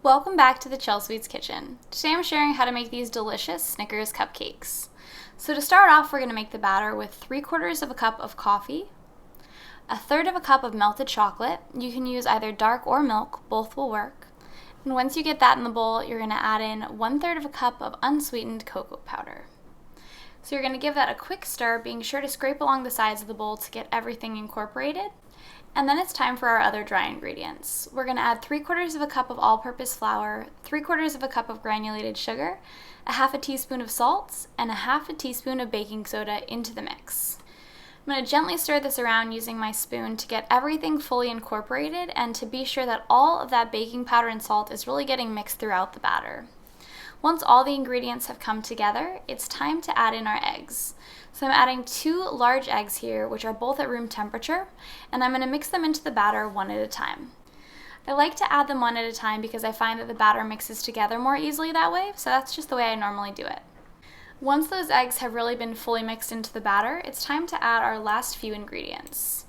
Welcome back to the Chelsweets kitchen. Today I'm sharing how to make these delicious Snickers cupcakes. So to start off, we're going to make the batter with 3/4 of a cup of coffee, 1/3 of a cup of melted chocolate. You can use either dark or milk, both will work. And once you get that in the bowl, you're going to add in 1/3 of a cup of unsweetened cocoa powder. So you're going to give that a quick stir, being sure to scrape along the sides of the bowl to get everything incorporated. And then it's time for our other dry ingredients. We're going to add 3/4 of a cup of all-purpose flour, 3/4 of a cup of granulated sugar, a 1/2 teaspoon of salt, and a 1/2 teaspoon of baking soda into the mix. I'm going to gently stir this around using my spoon to get everything fully incorporated and to be sure that all of that baking powder and salt is really getting mixed throughout the batter. Once all the ingredients have come together, it's time to add in our eggs. So I'm adding 2 large eggs here, which are both at room temperature, and I'm going to mix them into the batter one at a time. I like to add them one at a time because I find that the batter mixes together more easily that way, so that's just the way I normally do it. Once those eggs have really been fully mixed into the batter, it's time to add our last few ingredients.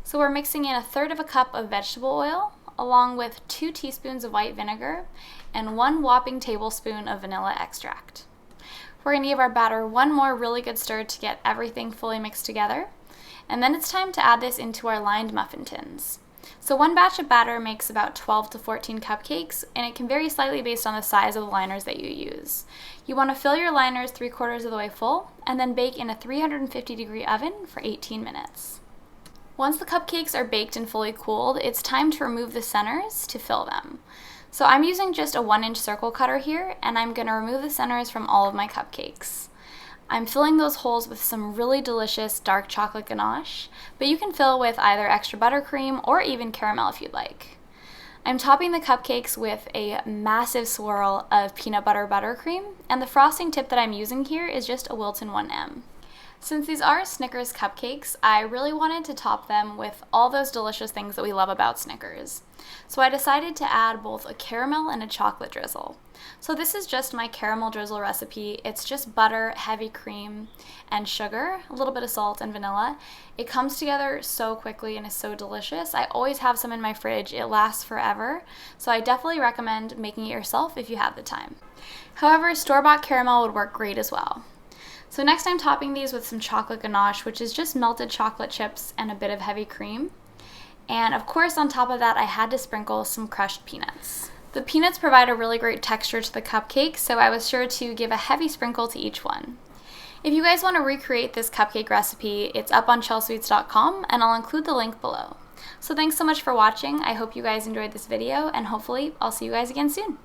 So we're mixing in 1/3 of a cup of vegetable oil, along with 2 teaspoons of white vinegar and 1 whopping tablespoon of vanilla extract. We're going to give our batter one more really good stir to get everything fully mixed together, and then it's time to add this into our lined muffin tins. So one batch of batter makes about 12 to 14 cupcakes, and it can vary slightly based on the size of the liners that you use. You want to fill your liners 3/4 of the way full, and then bake in a 350-degree oven for 18 minutes. Once the cupcakes are baked and fully cooled, it's time to remove the centers to fill them. So I'm using just a 1-inch circle cutter here, and I'm going to remove the centers from all of my cupcakes. I'm filling those holes with some really delicious dark chocolate ganache, but you can fill with either extra buttercream or even caramel if you'd like. I'm topping the cupcakes with a massive swirl of peanut butter buttercream, and the frosting tip that I'm using here is just a Wilton 1M. Since these are Snickers cupcakes, I really wanted to top them with all those delicious things that we love about Snickers. So I decided to add both a caramel and a chocolate drizzle. So this is just my caramel drizzle recipe. It's just butter, heavy cream, and sugar, a little bit of salt and vanilla. It comes together so quickly and is so delicious. I always have some in my fridge. It lasts forever. So I definitely recommend making it yourself if you have the time. However, store-bought caramel would work great as well. So next I'm topping these with some chocolate ganache, which is just melted chocolate chips and a bit of heavy cream. And of course on top of that I had to sprinkle some crushed peanuts. The peanuts provide a really great texture to the cupcake, so I was sure to give a heavy sprinkle to each one. If you guys want to recreate this cupcake recipe, it's up on Chelsweets.com, and I'll include the link below. So thanks so much for watching. I hope you guys enjoyed this video, and hopefully I'll see you guys again soon.